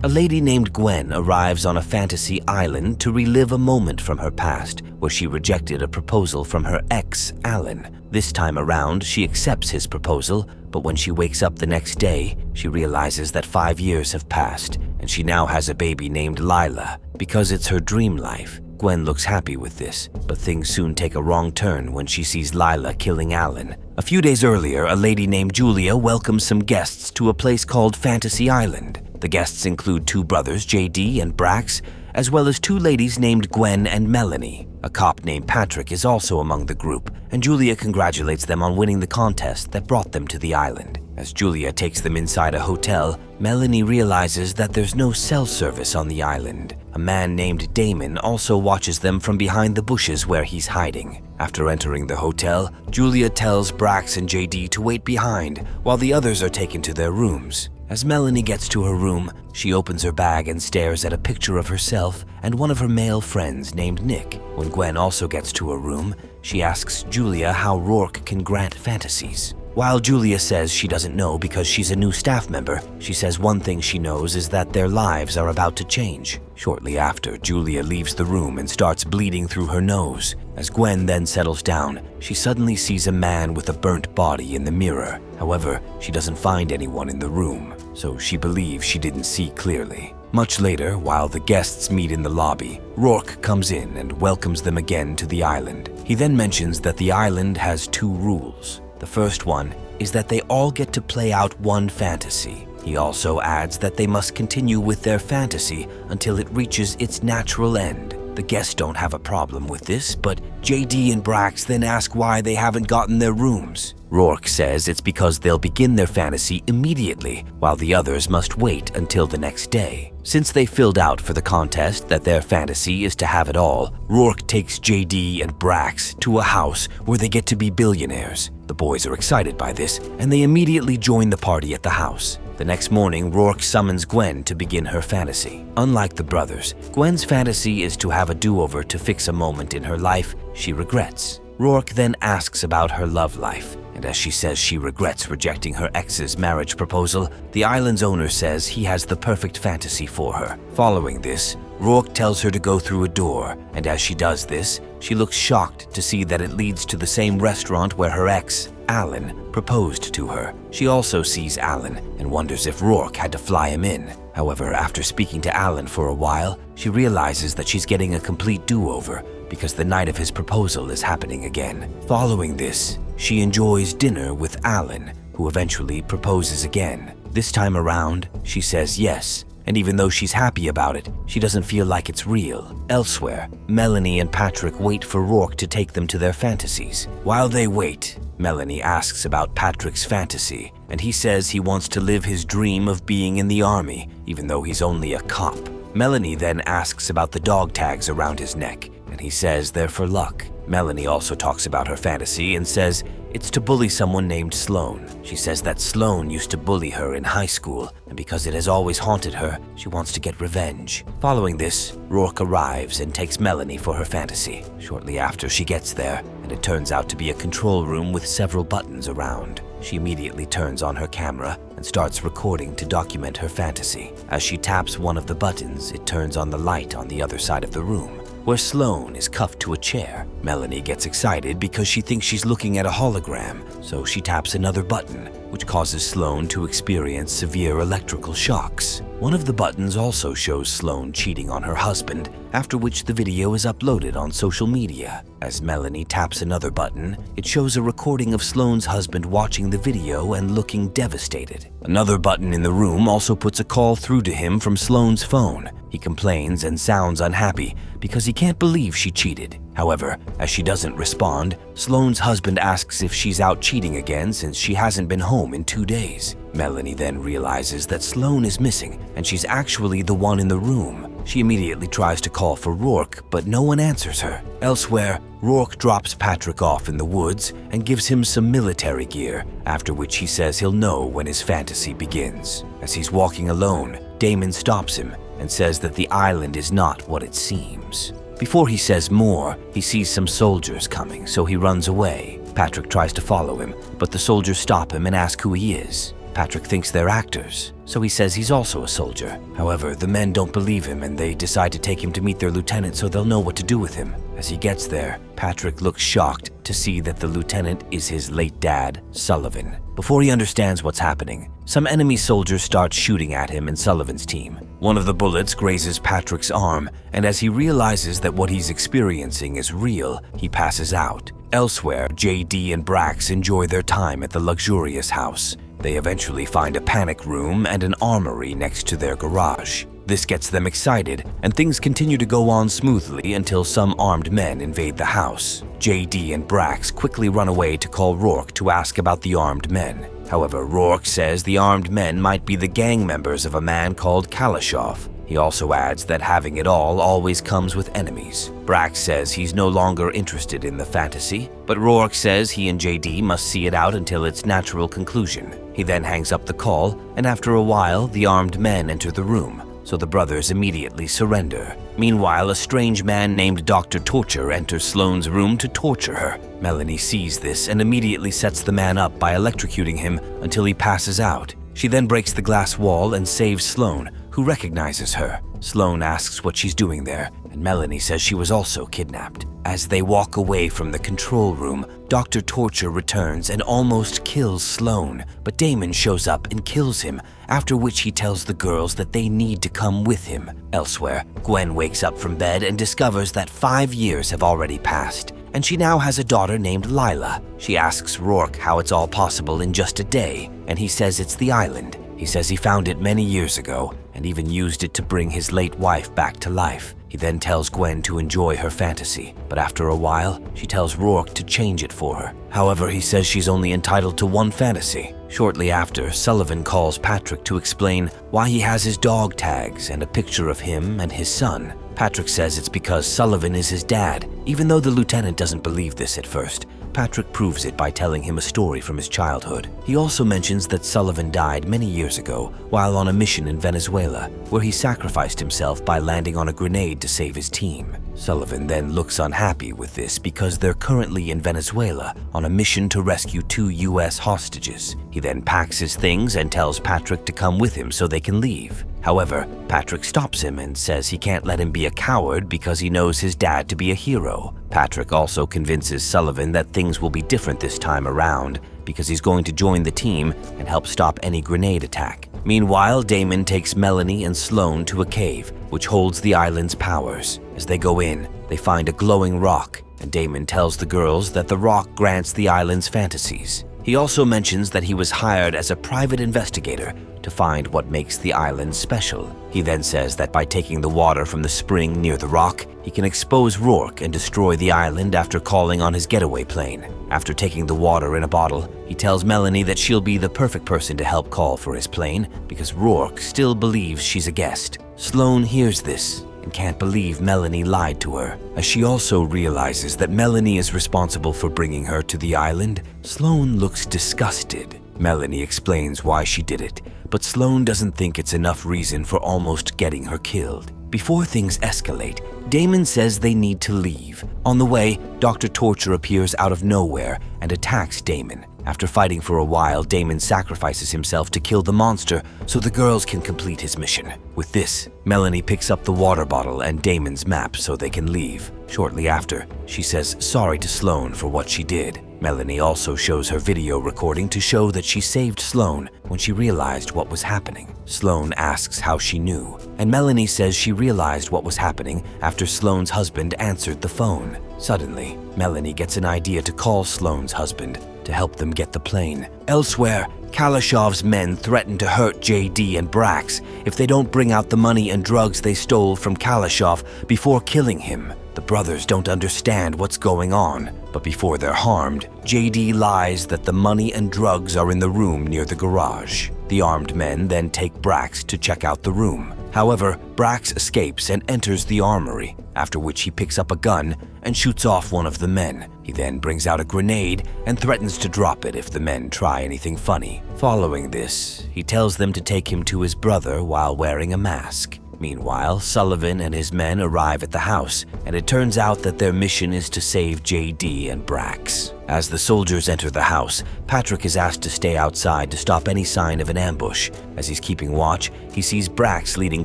A lady named Gwen arrives on a fantasy island to relive a moment from her past where she rejected a proposal from her ex, Alan. This time around, she accepts his proposal, but when she wakes up the next day, she realizes that 5 years have passed and she now has a baby named Lila. Because it's her dream life, Gwen looks happy with this, but things soon take a wrong turn when she sees Lila killing Alan. A few days earlier, a lady named Julia welcomes some guests to a place called Fantasy Island. The guests include 2 brothers, JD and Brax, as well as 2 ladies named Gwen and Melanie. A cop named Patrick is also among the group, and Julia congratulates them on winning the contest that brought them to the island. As Julia takes them inside a hotel, Melanie realizes that there's no cell service on the island. A man named Damon also watches them from behind the bushes where he's hiding. After entering the hotel, Julia tells Brax and JD to wait behind while the others are taken to their rooms. As Melanie gets to her room, she opens her bag and stares at a picture of herself and one of her male friends named Nick. When Gwen also gets to her room, she asks Julia how Rourke can grant fantasies. While Julia says she doesn't know because she's a new staff member, she says one thing she knows is that their lives are about to change. Shortly after, Julia leaves the room and starts bleeding through her nose. As Gwen then settles down, she suddenly sees a man with a burnt body in the mirror. However, she doesn't find anyone in the room, so she believes she didn't see clearly. Much later, while the guests meet in the lobby, Rourke comes in and welcomes them again to the island. He then mentions that the island has 2 rules. The first one is that they all get to play out one fantasy. He also adds that they must continue with their fantasy until it reaches its natural end. The guests don't have a problem with this, but JD and Brax then ask why they haven't gotten their rooms. Rourke says it's because they'll begin their fantasy immediately, while the others must wait until the next day. Since they filled out for the contest that their fantasy is to have it all, Rourke takes JD and Brax to a house where they get to be billionaires. The boys are excited by this, and they immediately join the party at the house. The next morning, Rourke summons Gwen to begin her fantasy. Unlike the brothers, Gwen's fantasy is to have a do-over to fix a moment in her life she regrets. Rourke then asks about her love life, and as she says she regrets rejecting her ex's marriage proposal, the island's owner says he has the perfect fantasy for her. Following this, Rourke tells her to go through a door, and as she does this, she looks shocked to see that it leads to the same restaurant where her ex, Alan, proposed to her. She also sees Alan and wonders if Rourke had to fly him in. However, after speaking to Alan for a while, she realizes that she's getting a complete do-over because the night of his proposal is happening again. Following this, she enjoys dinner with Alan, who eventually proposes again. This time around, she says yes, and even though she's happy about it, she doesn't feel like it's real. Elsewhere, Melanie and Patrick wait for Rourke to take them to their fantasies. While they wait, Melanie asks about Patrick's fantasy, and he says he wants to live his dream of being in the army, even though he's only a cop. Melanie then asks about the dog tags around his neck, and he says they're for luck. Melanie also talks about her fantasy and says it's to bully someone named Sloan. She says that Sloan used to bully her in high school, and because it has always haunted her, she wants to get revenge. Following this, Rourke arrives and takes Melanie for her fantasy. Shortly after, she gets there, and it turns out to be a control room with several buttons around. She immediately turns on her camera and starts recording to document her fantasy. As she taps one of the buttons, it turns on the light on the other side of the room, where Sloan is cuffed to a chair. Melanie gets excited because she thinks she's looking at a hologram, so she taps another button, which causes Sloan to experience severe electrical shocks. One of the buttons also shows Sloan cheating on her husband, after which the video is uploaded on social media. As Melanie taps another button, it shows a recording of Sloan's husband watching the video and looking devastated. Another button in the room also puts a call through to him from Sloan's phone. He complains and sounds unhappy because he can't believe she cheated. However, as she doesn't respond, Sloan's husband asks if she's out cheating again since she hasn't been home in 2 days. Melanie then realizes that Sloan is missing and she's actually the one in the room. She immediately tries to call for Rourke, but no one answers her. Elsewhere, Rourke drops Patrick off in the woods and gives him some military gear, after which he says he'll know when his fantasy begins. As he's walking alone, Damon stops him and says that the island is not what it seems. Before he says more, he sees some soldiers coming, so he runs away. Patrick tries to follow him, but the soldiers stop him and ask who he is. Patrick thinks they're actors, so he says he's also a soldier. However, the men don't believe him and they decide to take him to meet their lieutenant so they'll know what to do with him. As he gets there, Patrick looks shocked to see that the lieutenant is his late dad, Sullivan. Before he understands what's happening, some enemy soldiers start shooting at him and Sullivan's team. One of the bullets grazes Patrick's arm, and as he realizes that what he's experiencing is real, he passes out. Elsewhere, JD and Brax enjoy their time at the luxurious house. They eventually find a panic room and an armory next to their garage. This gets them excited, and things continue to go on smoothly until some armed men invade the house. JD and Brax quickly run away to call Rourke to ask about the armed men. However, Rourke says the armed men might be the gang members of a man called Kalashov. He also adds that having it all always comes with enemies. Brax says he's no longer interested in the fantasy, but Rourke says he and JD must see it out until its natural conclusion. He then hangs up the call, and after a while, the armed men enter the room, so the brothers immediately surrender. Meanwhile, a strange man named Dr. Torture enters Sloane's room to torture her. Melanie sees this and immediately sets the man up by electrocuting him until he passes out. She then breaks the glass wall and saves Sloane, who recognizes her. Sloane asks what she's doing there, and Melanie says she was also kidnapped. As they walk away from the control room, Dr. Torture returns and almost kills Sloane, but Damon shows up and kills him, after which he tells the girls that they need to come with him. Elsewhere, Gwen wakes up from bed and discovers that 5 years have already passed, and she now has a daughter named Lila. She asks Rourke how it's all possible in just a day, and he says it's the island. He says he found it many years ago and even used it to bring his late wife back to life. He then tells Gwen to enjoy her fantasy, but after a while, she tells Rourke to change it for her. However, he says she's only entitled to one fantasy. Shortly after, Sullivan calls Patrick to explain why he has his dog tags and a picture of him and his son. Patrick says it's because Sullivan is his dad, even though the lieutenant doesn't believe this at first. Patrick proves it by telling him a story from his childhood. He also mentions that Sullivan died many years ago while on a mission in Venezuela, where he sacrificed himself by landing on a grenade to save his team. Sullivan then looks unhappy with this because they're currently in Venezuela on a mission to rescue 2 US hostages. He then packs his things and tells Patrick to come with him so they can leave. However, Patrick stops him and says he can't let him be a coward because he knows his dad to be a hero. Patrick also convinces Sullivan that things will be different this time around because he's going to join the team and help stop any grenade attack. Meanwhile, Damon takes Melanie and Sloane to a cave, which holds the island's powers. As they go in, they find a glowing rock, and Damon tells the girls that the rock grants the island's fantasies. He also mentions that he was hired as a private investigator to find what makes the island special. He then says that by taking the water from the spring near the rock, he can expose Rourke and destroy the island after calling on his getaway plane. After taking the water in a bottle, he tells Melanie that she'll be the perfect person to help call for his plane because Rourke still believes she's a guest. Sloane hears this and can't believe Melanie lied to her. As she also realizes that Melanie is responsible for bringing her to the island, Sloane looks disgusted. Melanie explains why she did it, but Sloane doesn't think it's enough reason for almost getting her killed. Before things escalate, Damon says they need to leave. On the way, Dr. Torture appears out of nowhere and attacks Damon. After fighting for a while, Damon sacrifices himself to kill the monster so the girls can complete his mission. With this, Melanie picks up the water bottle and Damon's map so they can leave. Shortly after, she says sorry to Sloane for what she did. Melanie also shows her video recording to show that she saved Sloane when she realized what was happening. Sloane asks how she knew, and Melanie says she realized what was happening after Sloane's husband answered the phone. Suddenly, Melanie gets an idea to call Sloane's husband to help them get the plane. Elsewhere, Kalashov's men threaten to hurt JD and Brax if they don't bring out the money and drugs they stole from Kalashov before killing him. The brothers don't understand what's going on, but before they're harmed, JD lies that the money and drugs are in the room near the garage. The armed men then take Brax to check out the room. However, Brax escapes and enters the armory, after which he picks up a gun and shoots off one of the men. He then brings out a grenade and threatens to drop it if the men try anything funny. Following this, he tells them to take him to his brother while wearing a mask. Meanwhile, Sullivan and his men arrive at the house, and it turns out that their mission is to save JD and Brax. As the soldiers enter the house, Patrick is asked to stay outside to stop any sign of an ambush. As he's keeping watch, he sees Brax leading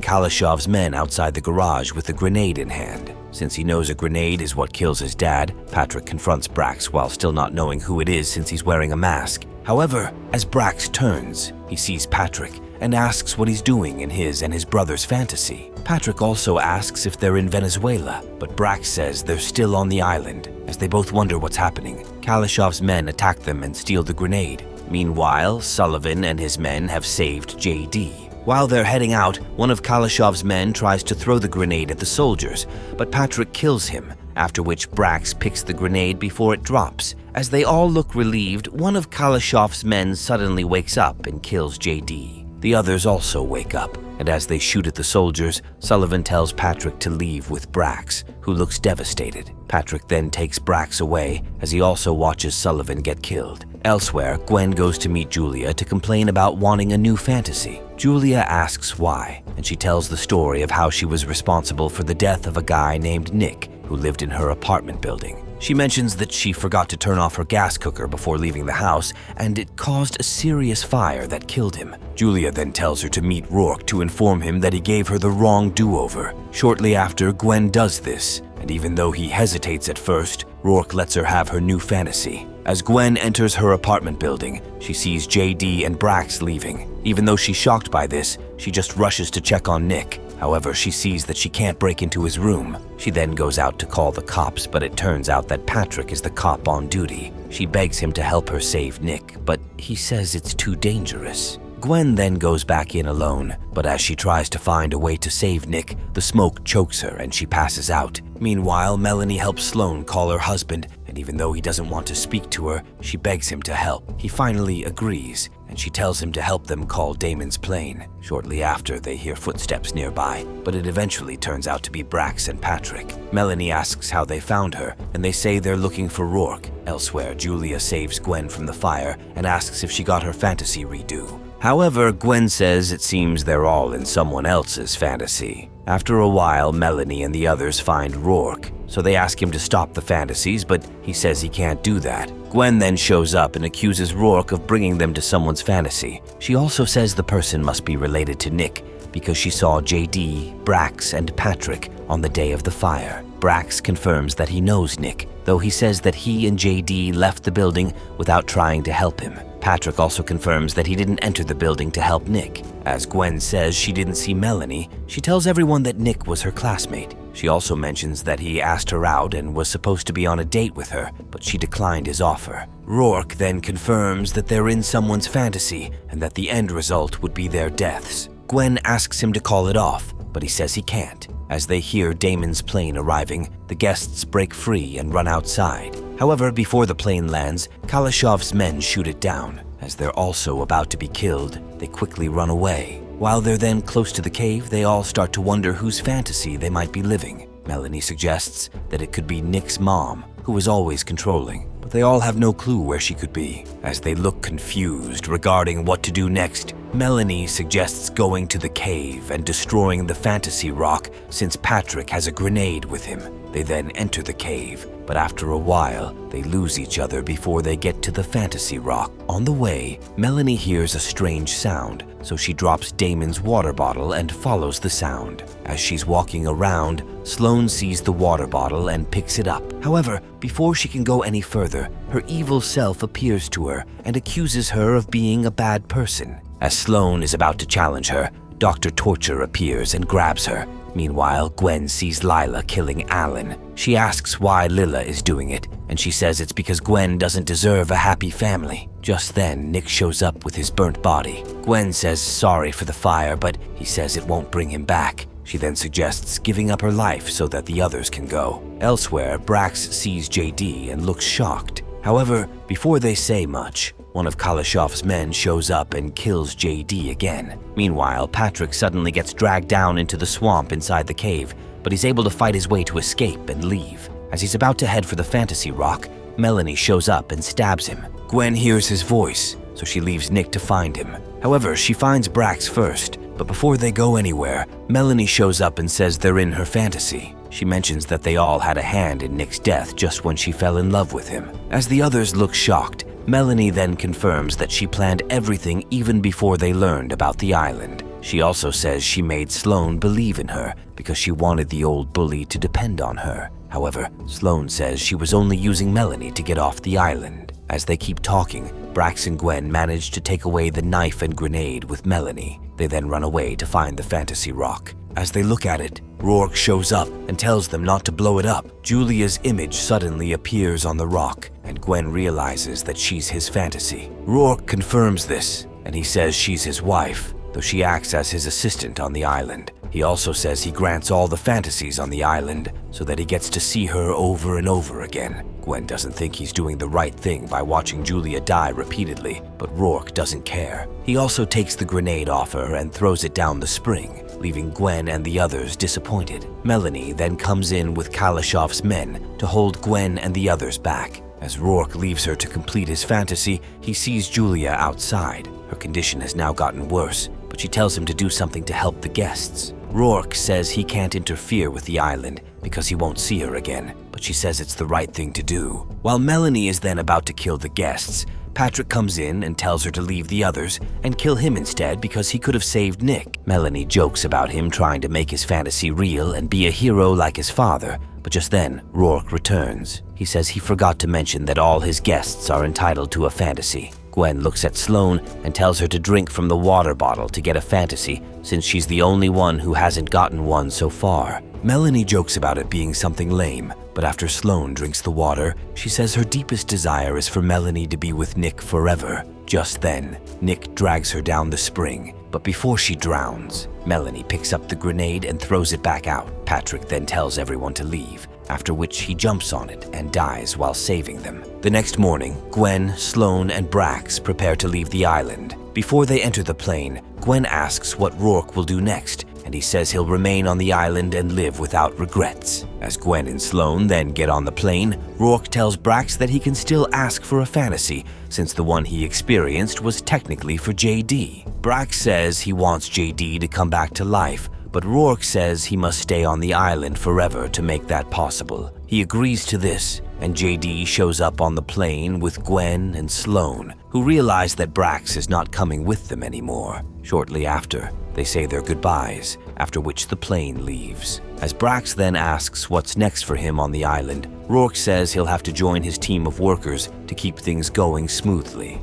Kalashov's men outside the garage with a grenade in hand. Since he knows a grenade is what kills his dad, Patrick confronts Brax while still not knowing who it is since he's wearing a mask. However, as Brax turns, he sees Patrick and asks what he's doing in his and his brother's fantasy. Patrick also asks if they're in Venezuela, but Brax says they're still on the island. As they both wonder what's happening, Kalashov's men attack them and steal the grenade. Meanwhile, Sullivan and his men have saved JD. While they're heading out, one of Kalashov's men tries to throw the grenade at the soldiers, but Patrick kills him, after which Brax picks the grenade before it drops. As they all look relieved, one of Kalashov's men suddenly wakes up and kills JD. The others also wake up, and as they shoot at the soldiers, Sullivan tells Patrick to leave with Brax, who looks devastated. Patrick then takes Brax away, as he also watches Sullivan get killed. Elsewhere, Gwen goes to meet Julia to complain about wanting a new fantasy. Julia asks why, and she tells the story of how she was responsible for the death of a guy named Nick, who lived in her apartment building. She mentions that she forgot to turn off her gas cooker before leaving the house, and it caused a serious fire that killed him. Julia then tells her to meet Rourke to inform him that he gave her the wrong do-over. Shortly after, Gwen does this, and even though he hesitates at first, Rourke lets her have her new fantasy. As Gwen enters her apartment building, she sees JD and Brax leaving. Even though she's shocked by this, she just rushes to check on Nick. However, she sees that she can't break into his room. She then goes out to call the cops, but it turns out that Patrick is the cop on duty. She begs him to help her save Nick, but he says it's too dangerous. Gwen then goes back in alone, but as she tries to find a way to save Nick, the smoke chokes her and she passes out. Meanwhile, Melanie helps Sloane call her husband, and even though he doesn't want to speak to her, she begs him to help. He finally agrees, and she tells him to help them call Damon's plane. Shortly after, they hear footsteps nearby, but it eventually turns out to be Brax and Patrick. Melanie asks how they found her, and they say they're looking for Rourke. Elsewhere, Julia saves Gwen from the fire and asks if she got her fantasy redo. However, Gwen says it seems they're all in someone else's fantasy. After a while, Melanie and the others find Rourke, so they ask him to stop the fantasies, but he says he can't do that. Gwen then shows up and accuses Rourke of bringing them to someone's fantasy. She also says the person must be related to Nick because she saw JD, Brax, and Patrick on the day of the fire. Brax confirms that he knows Nick, though he says that he and JD left the building without trying to help him. Patrick also confirms that he didn't enter the building to help Nick. As Gwen says she didn't see Melanie, she tells everyone that Nick was her classmate. She also mentions that he asked her out and was supposed to be on a date with her, but she declined his offer. Rourke then confirms that they're in someone's fantasy and that the end result would be their deaths. Gwen asks him to call it off, but he says he can't. As they hear Damon's plane arriving, the guests break free and run outside. However, before the plane lands, Kalashov's men shoot it down. As they're also about to be killed, they quickly run away. While they're then close to the cave, they all start to wonder whose fantasy they might be living. Melanie suggests that it could be Nick's mom, who is always controlling, but they all have no clue where she could be. As they look confused regarding what to do next, Melanie suggests going to the cave and destroying the fantasy rock since Patrick has a grenade with him. They then enter the cave, but after a while, they lose each other before they get to the fantasy rock. On the way, Melanie hears a strange sound, so she drops Damon's water bottle and follows the sound. As she's walking around, Sloane sees the water bottle and picks it up. However, before she can go any further, her evil self appears to her and accuses her of being a bad person. As Sloane is about to challenge her, Dr. Torture appears and grabs her. Meanwhile, Gwen sees Lila killing Alan. She asks why Lila is doing it, and she says it's because Gwen doesn't deserve a happy family. Just then, Nick shows up with his burnt body. Gwen says sorry for the fire, but he says it won't bring him back. She then suggests giving up her life so that the others can go. Elsewhere, Brax sees JD and looks shocked. However, before they say much, one of Kalashov's men shows up and kills JD again. Meanwhile, Patrick suddenly gets dragged down into the swamp inside the cave, but he's able to fight his way to escape and leave. As he's about to head for the fantasy rock, Melanie shows up and stabs him. Gwen hears his voice, so she leaves Nick to find him. However, she finds Brax first, but before they go anywhere, Melanie shows up and says they're in her fantasy. She mentions that they all had a hand in Nick's death just when she fell in love with him. As the others look shocked, Melanie then confirms that she planned everything even before they learned about the island. She also says she made Sloane believe in her because she wanted the old bully to depend on her. However, Sloane says she was only using Melanie to get off the island. As they keep talking, Brax and Gwen manage to take away the knife and grenade with Melanie. They then run away to find the fantasy rock. As they look at it, Rourke shows up and tells them not to blow it up. Julia's image suddenly appears on the rock, and Gwen realizes that she's his fantasy. Rourke confirms this, and he says she's his wife, though she acts as his assistant on the island. He also says he grants all the fantasies on the island so that he gets to see her over and over again. Gwen doesn't think he's doing the right thing by watching Julia die repeatedly, but Rourke doesn't care. He also takes the grenade off her and throws it down the spring, leaving Gwen and the others disappointed. Melanie then comes in with Kalashov's men to hold Gwen and the others back. As Rourke leaves her to complete his fantasy, he sees Julia outside. Her condition has now gotten worse, but she tells him to do something to help the guests. Rourke says he can't interfere with the island because he won't see her again, but she says it's the right thing to do. While Melanie is then about to kill the guests, Patrick comes in and tells her to leave the others and kill him instead because he could have saved Nick. Melanie jokes about him trying to make his fantasy real and be a hero like his father, but just then, Rourke returns. He says he forgot to mention that all his guests are entitled to a fantasy. Gwen looks at Sloane and tells her to drink from the water bottle to get a fantasy, since she's the only one who hasn't gotten one so far. Melanie jokes about it being something lame, but after Sloane drinks the water, she says her deepest desire is for Melanie to be with Nick forever. Just then, Nick drags her down the spring, but before she drowns, Melanie picks up the grenade and throws it back out. Patrick then tells everyone to leave, after which he jumps on it and dies while saving them. The next morning, Gwen, Sloane, and Brax prepare to leave the island. Before they enter the plane, Gwen asks what Rourke will do next, and he says he'll remain on the island and live without regrets. As Gwen and Sloane then get on the plane, Rourke tells Brax that he can still ask for a fantasy, since the one he experienced was technically for JD. Brax says he wants JD to come back to life, but Rourke says he must stay on the island forever to make that possible. He agrees to this, and JD shows up on the plane with Gwen and Sloane, who realize that Brax is not coming with them anymore. Shortly after, they say their goodbyes, after which the plane leaves. As Brax then asks what's next for him on the island, Rourke says he'll have to join his team of workers to keep things going smoothly.